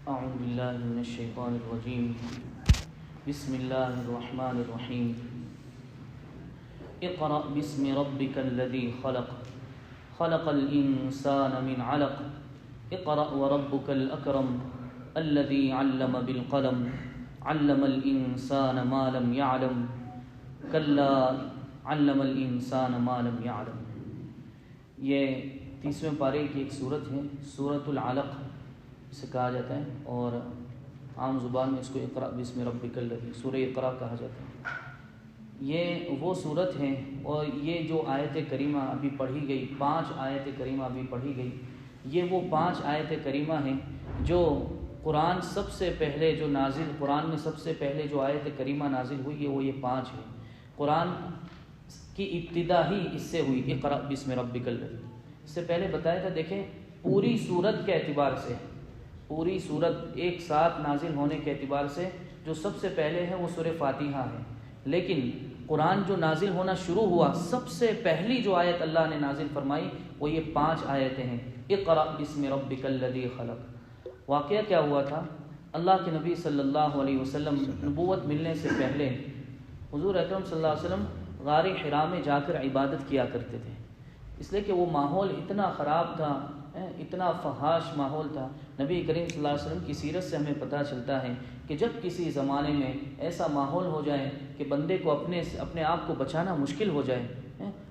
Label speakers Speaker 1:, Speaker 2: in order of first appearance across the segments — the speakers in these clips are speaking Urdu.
Speaker 1: أعوذ بالله من الشيطان الرجيم. بسم الله الرحمن الرحيم. اقرأ باسم ربك الذي خلق خلق الإنسان من علق اقرأ وربك الأكرم الذي علم بالقلم علم الإنسان ما لم يعلم كلا علم الإنسان ما لم يعلم. یہ 30ویں پارے کی ایک صورت ہے، سورۃ العلق اسے کہا جاتا ہے، اور عام زبان میں اس کو اقرأ باسم ربک الذی، سورہ اقرأ کہا جاتا ہے. یہ وہ صورت ہے، اور یہ جو آیت کریمہ ابھی پڑھی گئی، 5 آیت کریمہ ابھی پڑھی گئی، یہ وہ 5 آیت کریمہ ہیں جو قرآن سب سے پہلے جو نازل، قرآن میں سب سے پہلے جو آیت کریمہ نازل ہوئی ہے وہ یہ 5 ہے. قرآن کی ابتدا ہی اس سے ہوئی، اقرأ باسم ربک الذی. اس سے پہلے بتایا تھا، دیکھیں پوری صورت کے اعتبار سے، پوری صورت ایک ساتھ نازل ہونے کے اعتبار سے جو سب سے پہلے ہے وہ سورہ فاتحہ ہے. لیکن قرآن جو نازل ہونا شروع ہوا، سب سے پہلی جو آیت اللہ نے نازل فرمائی وہ یہ 5 آیتیں ہیں. اقرأ باسم ربک الذی خلق. واقعہ کیا ہوا تھا؟ اللہ کے نبی صلی اللہ علیہ وسلم نبوت ملنے سے پہلے حضور اکرم صلی اللہ علیہ وسلم غار حرا میں جا کر عبادت کیا کرتے تھے، اس لیے کہ وہ ماحول اتنا خراب تھا، اتنا فحاش ماحول تھا. نبی کریم صلی اللہ علیہ وسلم کی سیرت سے ہمیں پتہ چلتا ہے کہ جب کسی زمانے میں ایسا ماحول ہو جائے کہ بندے کو اپنے آپ کو بچانا مشکل ہو جائے،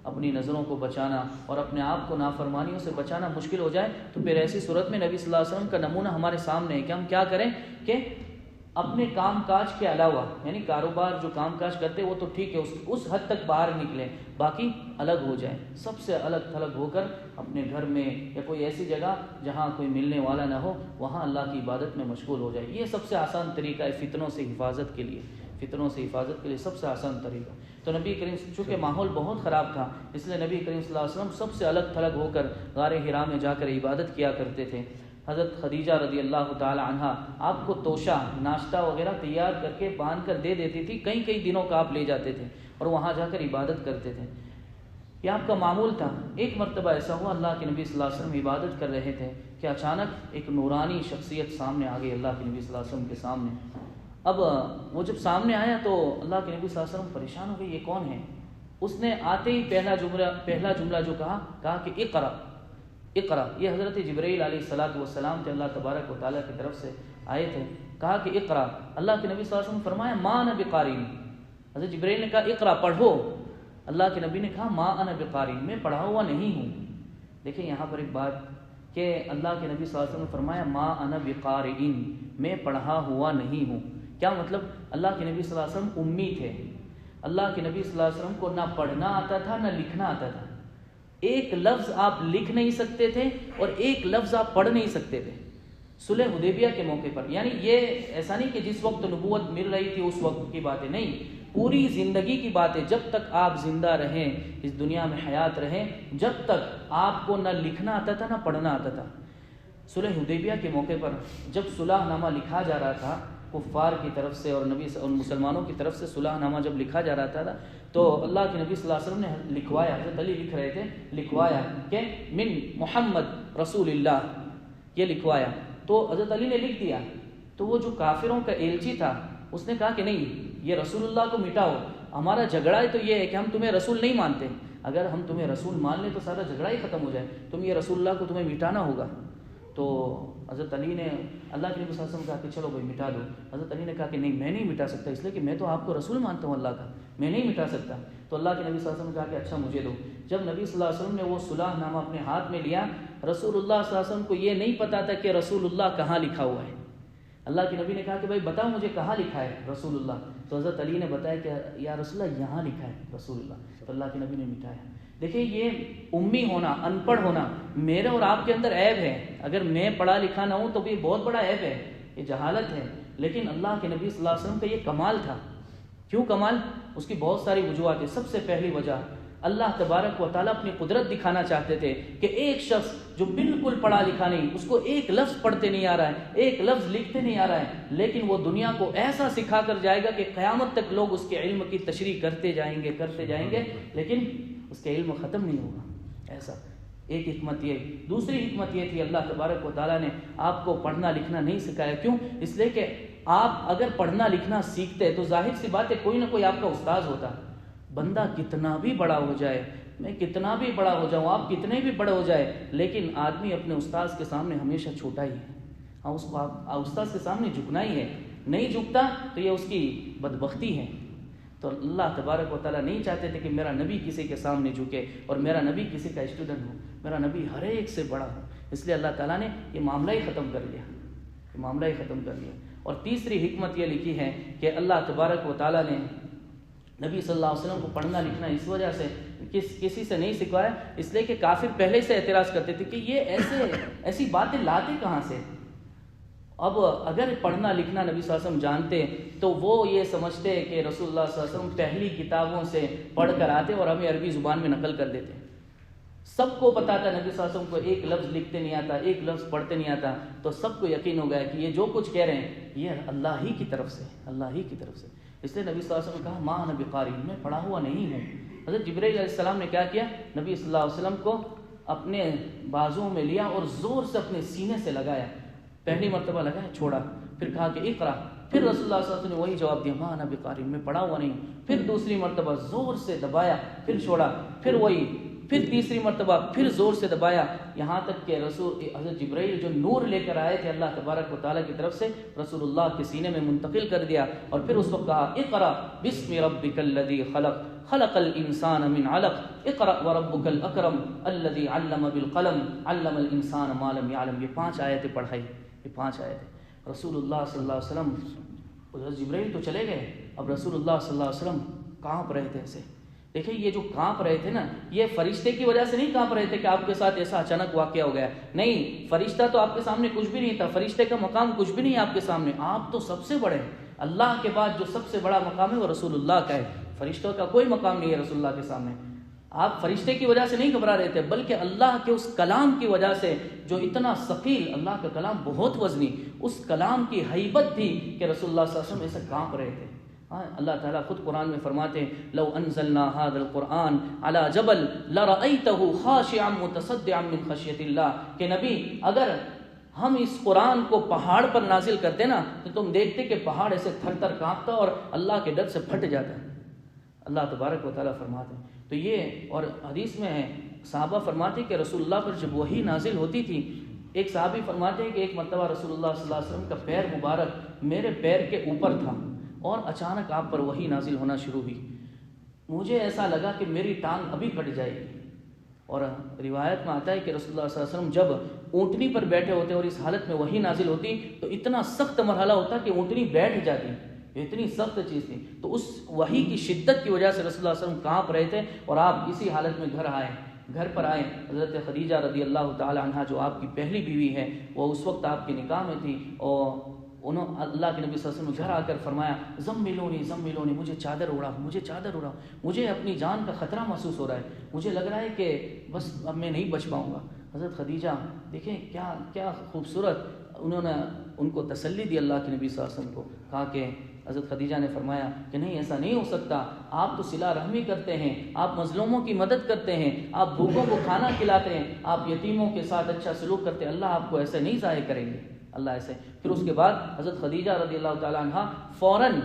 Speaker 1: اپنی نظروں کو بچانا اور اپنے آپ کو نافرمانیوں سے بچانا مشکل ہو جائے، تو پھر ایسی صورت میں نبی صلی اللہ علیہ وسلم کا نمونہ ہمارے سامنے ہے کہ ہم کیا کریں کہ اپنے کام کاج کے علاوہ، یعنی کاروبار جو کام کاج کرتے وہ تو ٹھیک ہے، اس حد تک باہر نکلیں، باقی الگ ہو جائیں، سب سے الگ تھلگ ہو کر اپنے گھر میں یا کوئی ایسی جگہ جہاں کوئی ملنے والا نہ ہو وہاں اللہ کی عبادت میں مشغول ہو جائے. یہ سب سے آسان طریقہ ہے فتنوں سے حفاظت کے لیے، فتنوں سے حفاظت کے لیے سب سے آسان طریقہ. تو نبی کریم، چونکہ ماحول بہت خراب تھا، اس لیے نبی کریم صلی اللہ علیہ وسلم سب سے الگ تھلگ ہو کر غار حرا میں جا کر عبادت کیا کرتے تھے. حضرت خدیجہ رضی اللہ تعالی عنہ آپ کو توشہ، ناشتہ وغیرہ تیار کر کے باندھ کر دے دیتی تھی، کئی دنوں کا آپ لے جاتے تھے اور وہاں جا کر عبادت کرتے تھے. یہ آپ کا معمول تھا. ایک مرتبہ ایسا ہوا، اللہ کے نبی صلی اللہ علیہ وسلم عبادت کر رہے تھے کہ اچانک ایک نورانی شخصیت سامنے آ گئی اللہ کے نبی صلی اللہ علیہ وسلم کے سامنے. اب وہ جب سامنے آیا تو اللہ کے نبی صلی اللہ علیہ وسلم پریشان ہو گئے، یہ کون ہے؟ اس نے آتے ہی پہلا جملہ جو کہا کہ اقرأ. یہ حضرت جبرائیل علیہ السلام تھے، اللہ تبارک و تعالیٰ کی طرف سے آئے تھے. کہا کہ اقرأ. اللہ کے نبی صلی اللہ علیہ وسلم فرمایا ما انا بقاری. حضرت جبرائیل نے کہا اقرأ، پڑھو. اللہ کے نبی نے کہا ما انا بقاری، میں پڑھا ہوا نہیں ہوں. دیکھیں یہاں پر ایک بات کہ اللہ کے نبی صلی اللہ علیہ وسلم نے فرمایا ما انا بقارئ، میں پڑھا ہوا نہیں ہوں. کیا مطلب؟ اللہ کے نبی صلی اللہ علیہ وسلم امی تھے. اللہ کے نبی صلی اللہ علیہ وسلم کو نہ پڑھنا آتا تھا نہ لکھنا آتا تھا. ایک لفظ آپ لکھ نہیں سکتے تھے اور ایک لفظ آپ پڑھ نہیں سکتے تھے. صلح حدیبیہ کے موقع پر، یعنی یہ ایسا نہیں کہ جس وقت نبوت مل رہی تھی اس وقت کی باتیں، نہیں، پوری زندگی کی باتیں. جب تک آپ زندہ رہیں، اس دنیا میں حیات رہیں، جب تک آپ کو نہ لکھنا آتا تھا نہ پڑھنا آتا تھا. صلح حدیبیہ کے موقع پر جب صلح نامہ لکھا جا رہا تھا کفار کی طرف سے اور مسلمانوں کی طرف سے صلح نامہ جب لکھا جا رہا تھا تو اللہ کے نبی صلی اللہ علیہ وسلم نے لکھوایا، حضرت علی لکھ رہے تھے، لکھوایا کہ من محمد رسول اللہ، یہ لکھوایا. تو حضرت علی نے لکھ دیا. تو وہ جو کافروں کا ایلچی تھا اس نے کہا کہ نہیں، یہ رسول اللہ کو مٹاؤ، ہمارا جھگڑا تو یہ ہے کہ ہم تمہیں رسول نہیں مانتے، اگر ہم تمہیں رسول مان لیں تو سارا جھگڑا ہی ختم ہو جائے، تم یہ رسول اللہ کو تمہیں مٹانا ہوگا. تو حضرت علی نے اللہ کے نبی صلی اللہ علیہ وسلم کہا کہ چلو بھائی مٹا دو. حضرت علی نے کہا کہ نہیں، میں نہیں مٹا سکتا، اس لیے کہ میں تو آپ کو رسول مانتا ہوں اللہ کا، میں نہیں مٹا سکتا. تو اللہ کے نبی صلی اللہ علیہ وسلم نے کہا کہ اچھا مجھے دو. جب نبی صلی اللہ علیہ وسلم نے وہ صلح نامہ اپنے ہاتھ میں لیا، رسول اللہ صلی اللہ علیہ وسلم کو یہ نہیں پتا تھا کہ رسول اللہ کہاں لکھا ہوا ہے. اللہ کے نبی نے کہا کہ بھائی بتاؤ مجھے کہاں لکھا ہے رسول اللہ. تو حضرت علی نے بتایا کہ یا رسول اللہ یہاں لکھا ہے رسول اللہ. تو اللہ کے نبی نے مٹایا. دیکھیں یہ امی ہونا، ان پڑھ ہونا میرے اور آپ کے اندر عیب ہے. اگر میں پڑھا لکھا نہ ہوں تو بھی بہت بڑا عیب ہے، یہ جہالت ہے. لیکن اللہ کے نبی صلی اللہ علیہ وسلم کا یہ کمال تھا. کیوں کمال؟ اس کی بہت ساری وجوہات ہیں. سب سے پہلی وجہ، اللہ تبارک و تعالیٰ اپنی قدرت دکھانا چاہتے تھے کہ ایک شخص جو بالکل پڑھا لکھا نہیں، اس کو ایک لفظ پڑھتے نہیں آ رہا ہے، ایک لفظ لکھتے نہیں آ رہا ہے، لیکن وہ دنیا کو ایسا سکھا کر جائے گا کہ قیامت تک لوگ اس کے علم کی تشریح کرتے جائیں گے، لیکن اس کے علم ختم نہیں ہوگا. ایسا ایک حکمت یہ. دوسری حکمت یہ تھی اللہ تبارک و تعالیٰ نے آپ کو پڑھنا لکھنا نہیں سکھایا. کیوں؟ اس لیے کہ آپ اگر پڑھنا لکھنا سیکھتے تو ظاہر سی بات ہے کوئی نہ کوئی آپ کا استاذ ہوتا. بندہ کتنا بھی بڑا ہو جائے، میں کتنا بھی بڑا ہو جاؤں، آپ کتنے بھی بڑے ہو جائے، لیکن آدمی اپنے استاذ کے سامنے ہمیشہ چھوٹا ہی ہے. ہاں، اس کو استاذ کے سامنے جھکنا ہی ہے. نہیں جھکتا تو یہ اس کی بدبختی ہے. تو اللہ تبارک و تعالیٰ نہیں چاہتے تھے کہ میرا نبی کسی کے سامنے جھکے اور میرا نبی کسی کا اسٹوڈنٹ ہو، میرا نبی ہر ایک سے بڑا ہو. اس لیے اللہ تعالیٰ نے یہ معاملہ ہی ختم کر دیا، یہ معاملہ ہی ختم کر دیا. اور تیسری حکمت یہ لکھی ہے کہ اللہ تبارک و تعالیٰ نے نبی صلی اللہ علیہ وسلم کو پڑھنا لکھنا اس وجہ سے کسی سے نہیں سکھوایا، اس لیے کہ کافر پہلے سے اعتراض کرتے تھے کہ یہ ایسی باتیں لاتے کہاں سے. اب اگر پڑھنا لکھنا نبی صلی اللہ علیہ وسلم جانتے تو وہ یہ سمجھتے کہ رسول اللہ صلی اللہ علیہ وسلم پہلی کتابوں سے پڑھ کر آتے اور ہمیں عربی زبان میں نقل کر دیتے. سب کو پتا تھا نبی صلی اللہ علیہ وسلم کو ایک لفظ لکھتے نہیں آتا، ایک لفظ پڑھتے نہیں آتا، تو سب کو یقین ہو گیا کہ یہ جو کچھ کہہ رہے ہیں یہ اللہ ہی کی طرف سے، اللہ ہی کی طرف سے. اس لیے نبی صلی اللہ علیہ وسلم نے کہا ما انا بقاری، میں پڑھا ہوا نہیں ہوں. حضرت جبرائیل علیہ السلام نے کیا کیا؟ نبی صلی اللہ علیہ وسلم کو اپنے بازوؤں میں لیا اور زور سے اپنے سینے سے لگایا. پہلی مرتبہ لگایا، چھوڑا، پھر کہا کہ اقرا. پھر رسول اللہ صلی اللہ علیہ وسلم نے وہی جواب دیا، ما انا بقاری، میں پڑھا ہوا نہیں. پھر دوسری مرتبہ زور سے دبایا، پھر چھوڑا، پھر وہی، پھر تیسری مرتبہ پھر زور سے دبایا، یہاں تک کہ حضرت جبرائیل جو نور لے کر آئے تھے اللہ تبارک و تعالیٰ کی طرف سے رسول اللہ کے سینے میں منتقل کر دیا. اور پھر اس وقت کہا اقرا بسم ربک الذی خلق خلق الانسان من علق اقرا وربک الاکرم الذی علم بالقلم علم الانسان ما لم یعلم. یہ 5 آیتیں پڑھائی، یہ 5 آیتیں. رسول اللہ صلی اللہ علیہ وسلم، حضرت جبرائیل تو چلے گئے، اب رسول اللہ صلی اللہ علیہ وسلم کانپ رہے تھے ایسے. دیکھیں یہ جو کانپ رہے تھے نا، یہ فرشتے کی وجہ سے نہیں کانپ رہے تھے کہ آپ کے ساتھ ایسا اچانک واقعہ ہو گیا. نہیں، فرشتہ تو آپ کے سامنے کچھ بھی نہیں تھا، فرشتے کا مقام کچھ بھی نہیں ہے آپ کے سامنے. آپ تو سب سے بڑے ہیں. اللہ کے بعد جو سب سے بڑا مقام ہے وہ رسول اللہ کا ہے. فرشتوں کا کوئی مقام نہیں ہے رسول اللہ کے سامنے. آپ فرشتے کی وجہ سے نہیں گھبرا رہے تھے، بلکہ اللہ کے اس کلام کی وجہ سے جو اتنا ثقیل، اللہ کا کلام بہت وزنی، اس کلام کی ہیبت تھی کہ رسول اللہ صلی اللہ علیہ وسلم ایسے کانپ رہے تھے. اللہ تعالیٰ خود قرآن میں فرماتے ہیں لو انزلنا هذا القرآن على جبل لرأيته خاشعا متصدعا من خشية اللہ، کہ نبی اگر ہم اس قرآن کو پہاڑ پر نازل کرتے نا تو تم دیکھتے کہ پہاڑ ایسے تھر تھر کانپتا اور اللہ کے ڈر سے پھٹ جاتا ہے. اللہ تبارک و تعالیٰ فرماتے ہیں. تو یہ، اور حدیث میں ہے صحابہ فرماتے ہیں کہ رسول اللہ پر جب وحی نازل ہوتی تھی، ایک صحابی فرماتے ہیں کہ ایک مرتبہ رسول اللہ صلی اللہ علیہ وسلم کا پیر مبارک میرے پیر کے اوپر تھا اور اچانک آپ پر وحی نازل ہونا شروع ہوئی. مجھے ایسا لگا کہ میری ٹانگ ابھی کٹ جائے گی. اور روایت میں آتا ہے کہ رسول اللہ صلی اللہ علیہ وسلم جب اونٹنی پر بیٹھے ہوتے اور اس حالت میں وحی نازل ہوتی تو اتنا سخت مرحلہ ہوتا کہ اونٹنی بیٹھ جاتی. اتنی سخت چیز تھی. تو اس وحی کی شدت کی وجہ سے رسول اللہ صلی اللہ علیہ وسلم کانپ رہے تھے اور آپ اسی حالت میں گھر پر آئے. حضرت خدیجہ رضی اللہ تعالی عنہا جو آپ کی پہلی بیوی ہے، وہ اس وقت آپ کے نکاح میں تھی اور اللہ کے نبی صلی اللہ علیہ وسلم گھر آ کر فرمایا زملونی، مجھے چادر اڑاؤ، مجھے اپنی جان کا خطرہ محسوس ہو رہا ہے، مجھے لگ رہا ہے کہ بس اب میں نہیں بچ پاؤں گا. حضرت خدیجہ دیکھیں کیا خوبصورت، انہوں نے ان کو تسلی دی اللہ کے نبی صلی اللہ علیہ وسلم کو. کہا کہ حضرت خدیجہ نے فرمایا کہ نہیں، ایسا نہیں ہو سکتا، آپ تو صلہ رحمی کرتے ہیں، آپ مظلوموں کی مدد کرتے ہیں، آپ بھوکوں کو کھانا کھلاتے ہیں، آپ یتیموں کے ساتھ اچھا سلوک کرتے ہیں، اللہ آپ کو ایسے نہیں ضائع کریں گے، اللہ ایسے. پھر اس کے بعد حضرت خدیجہ رضی اللہ تعالیٰ عنہ فوراً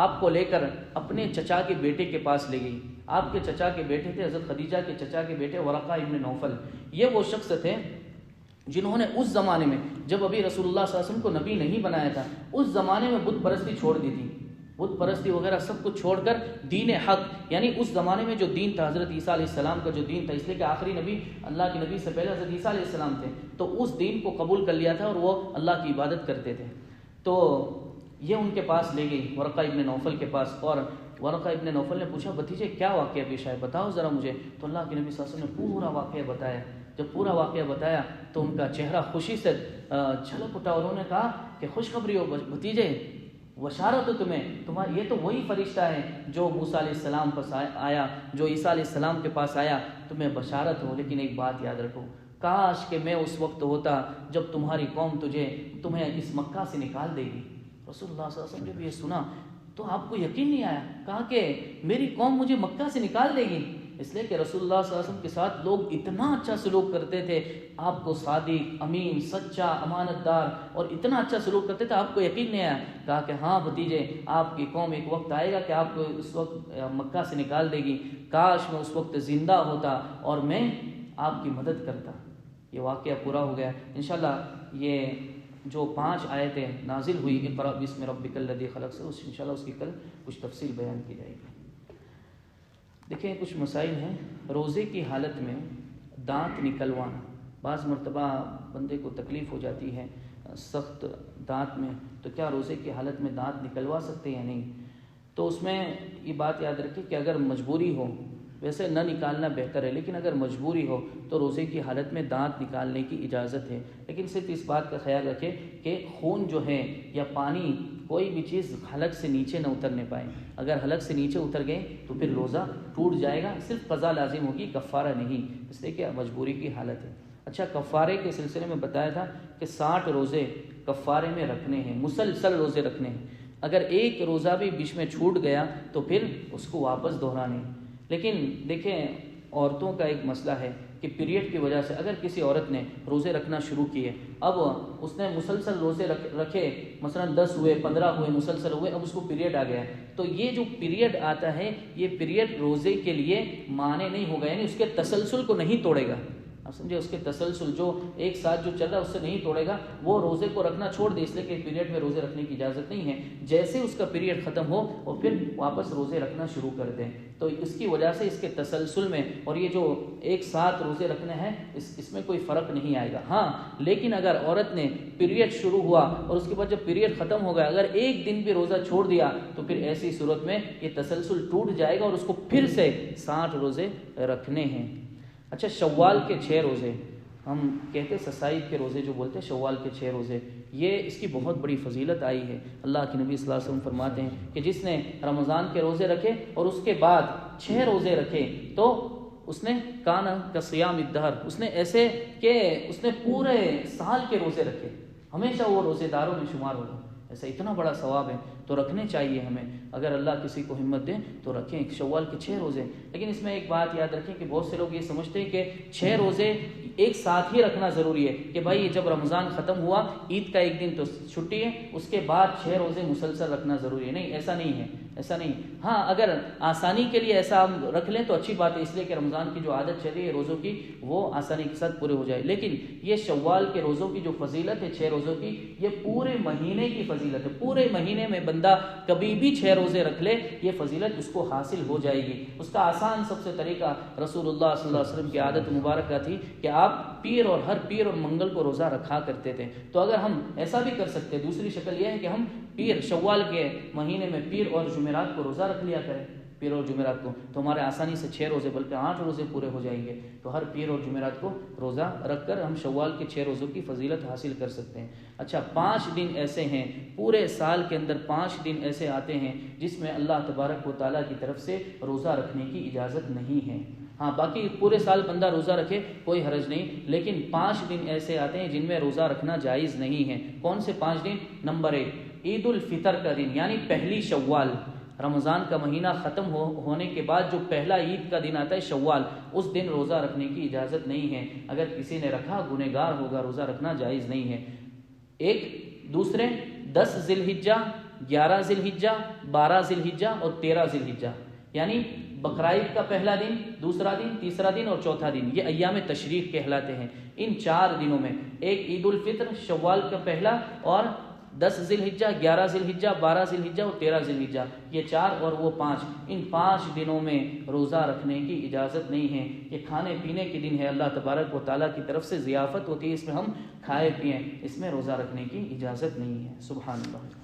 Speaker 1: آپ کو لے کر اپنے چچا کے بیٹے کے پاس لے گئی. آپ کے چچا کے بیٹے تھے، حضرت خدیجہ کے چچا کے بیٹے ورقہ ابن نوفل. یہ وہ شخص تھے جنہوں نے اس زمانے میں جب ابھی رسول اللہ صلی اللہ علیہ وسلم کو نبی نہیں بنایا تھا، اس زمانے میں بت پرستی چھوڑ دی تھی. بت پرستی وغیرہ سب کچھ چھوڑ کر دین حق، یعنی اس زمانے میں جو دین تھا حضرت عیسیٰ علیہ السلام کا جو دین تھا، اس لیے کہ آخری نبی اللہ کے نبی سے پہلے حضرت عیسیٰ علیہ السلام تھے، تو اس دین کو قبول کر لیا تھا اور وہ اللہ کی عبادت کرتے تھے. تو یہ ان کے پاس لے گئی ورقہ ابن نوفل کے پاس، اور ورقہ ابن نوفل نے پوچھا بھتیجے کیا واقعہ پیش آیا، بتاؤ ذرا مجھے. تو اللہ کے نبی صلی اللہ علیہ وسلم نے پورا واقعہ بتایا. جب پورا واقعہ بتایا تو ان کا چہرہ خوشی سے جھلک اٹھا اور انہوں نے کہا کہ خوشخبری ہو بھتیجے، بشارت ہو تمہیں، یہ تو وہی فرشتہ ہے جو موسیٰ علیہ السلام پاس آیا، جو عیسیٰ علیہ السلام کے پاس آیا، تمہیں بشارت ہو. لیکن ایک بات یاد رکھو، کاش کہ میں اس وقت ہوتا جب تمہاری قوم تمہیں اس مکہ سے نکال دے گی. رسول اللہ صلی اللہ علیہ وسلم جب یہ سنا تو آپ کو یقین نہیں آیا. کہا کہ میری قوم مجھے مکہ سے نکال دے گی. اس لیے کہ رسول اللہ صلی اللہ علیہ وسلم کے ساتھ لوگ اتنا اچھا سلوک کرتے تھے، آپ کو صادق، امین، سچا، امانت دار اور اتنا اچھا سلوک کرتے تھے، آپ کو یقین نہیں آیا، کہا کہ ہاں بھتیجے، آپ کی قوم ایک وقت آئے گا کہ آپ کو اس وقت مکہ سے نکال دے گی، کاش میں اس وقت زندہ ہوتا اور میں آپ کی مدد کرتا۔ یہ واقعہ پورا ہو گیا۔ انشاءاللہ یہ جو 5 آیتیں نازل ہوئی اقرأ بسم ربک الذی خلق سے، انشاءاللہ اس کی کل کچھ تفصیل بیان کی جائے گی۔ دیکھیں کچھ مسائل ہیں۔ روزے کی حالت میں دانت نکلوانا، بعض مرتبہ بندے کو تکلیف ہو جاتی ہے سخت دانت میں، تو کیا روزے کی حالت میں دانت نکلوا سکتے ہیں یا نہیں؟ تو اس میں یہ بات یاد رکھیں کہ اگر مجبوری ہو، ویسے نہ نکالنا بہتر ہے، لیکن اگر مجبوری ہو تو روزے کی حالت میں دانت نکالنے کی اجازت ہے، لیکن صرف اس بات کا خیال رکھیں کہ خون جو ہے یا پانی، کوئی بھی چیز حلق سے نیچے نہ اترنے پائے۔ اگر حلق سے نیچے اتر گئے تو پھر روزہ ٹوٹ جائے گا، صرف قضا لازم ہوگی، کفارہ نہیں، اس لیے کہ مجبوری کی حالت ہے۔ اچھا، کفارے کے سلسلے میں بتایا تھا کہ 60 روزے کفارے میں رکھنے ہیں، مسلسل روزے رکھنے ہیں۔ اگر ایک روزہ بھی بیچ میں چھوٹ گیا تو پھر اس کو واپس دہرانے۔ لیکن دیکھیں عورتوں کا ایک مسئلہ ہے کہ پیریڈ کی وجہ سے اگر کسی عورت نے روزے رکھنا شروع کیے، اب اس نے مسلسل روزے رکھے، مثلا 10 ہوئے، 15 ہوئے، مسلسل ہوئے، اب اس کو پیریڈ آ گیا، تو یہ جو پیریڈ آتا ہے یہ پیریڈ روزے کے لیے مانع نہیں ہوگا، یعنی اس کے تسلسل کو نہیں توڑے گا۔ آپ سمجھے، اس کے تسلسل جو ایک ساتھ جو چل رہا ہے اس سے نہیں توڑے گا، وہ روزے کو رکھنا چھوڑ دے، اس لیے کہ پیریڈ میں روزے رکھنے کی اجازت نہیں ہے۔ جیسے اس کا پیریڈ ختم ہو وہ پھر واپس روزے رکھنا شروع کر دیں، تو اس کی وجہ سے اس کے تسلسل میں اور یہ جو ایک ساتھ روزے رکھنے ہیں اس میں کوئی فرق نہیں آئے گا۔ ہاں لیکن اگر عورت نے پیریڈ شروع ہوا اور اس کے بعد جب پیریڈ ختم ہو گیا، اگر ایک دن بھی روزہ چھوڑ دیا تو پھر ایسی صورت میں یہ تسلسل ٹوٹ جائے گا اور اس کو پھر سے 60 روزے رکھنے ہیں۔ اچھا، شوال کے 6 روزے، ہم کہتے سسائد کے روزے جو بولتے ہیں، شوال کے 6 روزے، یہ اس کی بہت بڑی فضیلت آئی ہے۔ اللہ کے نبی صلی اللہ علیہ وسلم فرماتے ہیں کہ جس نے رمضان کے روزے رکھے اور اس کے بعد 6 روزے رکھے تو اس نے کانا کا صیام الدہر، اس نے ایسے کہ اس نے پورے سال کے روزے رکھے، ہمیشہ وہ روزے داروں میں شمار ہوگا۔ ایسا اتنا بڑا ثواب ہے تو رکھنے چاہیے ہمیں، اگر اللہ کسی کو ہمت دے تو رکھیں شوال کے 6 روزے۔ لیکن اس میں ایک بات یاد رکھیں کہ بہت سے لوگ یہ سمجھتے ہیں کہ 6 روزے ایک ساتھ ہی رکھنا ضروری ہے، کہ بھائی جب رمضان ختم ہوا، عید کا ایک دن تو چھٹی ہے، اس کے بعد 6 روزے مسلسل رکھنا ضروری ہے۔ نہیں، ایسا نہیں ہے، ایسا نہیں۔ ہاں اگر آسانی کے لیے ایسا ہم رکھ لیں تو اچھی بات ہے، اس لیے کہ رمضان کی جو عادت چلی ہے روزوں کی وہ آسانی کے ساتھ پورے ہو جائے، لیکن یہ شوال کے روزوں کی جو فضیلت ہے 6 روزوں کی، یہ پورے مہینے کی فضیلت ہے۔ پورے مہینے میں بندہ کبھی بھی 6 روزے رکھ لے، یہ فضیلت اس کو حاصل ہو جائے گی۔ اس کا آسان سب سے طریقہ رسول اللہ صلی اللہ علیہ وسلم کی عادت مبارکہ تھی کہ آپ پیر اور ہر پیر اور منگل کو روزہ رکھا کرتے تھے، تو اگر ہم ایسا بھی کر سکتے، دوسری شکل یہ ہے کہ ہم پیر شوال کے مہینے میں پیر اور جمعرات کو روزہ رکھ لیا کریں، پیر اور جمعرات کو، تو ہمارے آسانی سے 6 روزے بلکہ 8 روزے پورے ہو جائیں گے۔ تو ہر پیر اور جمعرات کو روزہ رکھ کر ہم شوال کے 6 روزوں کی فضیلت حاصل کر سکتے ہیں۔ اچھا، 5 دن ایسے ہیں پورے سال کے اندر، 5 دن ایسے آتے ہیں جس میں اللہ تبارک و تعالیٰ کی طرف سے روزہ رکھنے کی اجازت نہیں ہے۔ ہاں باقی پورے سال بندہ روزہ رکھے کوئی حرج نہیں، لیکن 5 دن ایسے آتے ہیں جن میں روزہ رکھنا جائز نہیں ہے۔ کون سے 5 دن؟ نمبر 1 عید الفطر کا دن، یعنی پہلی شوال، رمضان کا مہینہ ختم ہونے کے بعد جو پہلا عید کا دن آتا ہے شوال، اس دن روزہ رکھنے کی اجازت نہیں ہے۔ اگر کسی نے رکھا گنہگار ہوگا، روزہ رکھنا جائز نہیں ہے۔ ایک دوسرے 10 ذی الحجہ، 11 ذی الحجہ، 12 ذی الحجہ اور 13 ذی الحجہ، یعنی بقرعید کا پہلا دن، دوسرا دن، تیسرا دن اور چوتھا دن، یہ ایام تشریق کہلاتے ہیں۔ ان 4 دنوں میں ایک عید الفطر شوال کا پہلا اور 10 ذی الحجہ، 11 ذی الحجہ، 12 ذی الحجہ اور 13 ذی الحجہ، یہ 4 اور وہ 5، ان 5 دنوں میں روزہ رکھنے کی اجازت نہیں ہے۔ یہ کھانے پینے کے دن ہے، اللہ تبارک و تعالیٰ کی طرف سے ضیافت ہوتی ہے، اس میں ہم کھائے پیئیں، اس میں روزہ رکھنے کی اجازت نہیں ہے۔ سبحان اللہ۔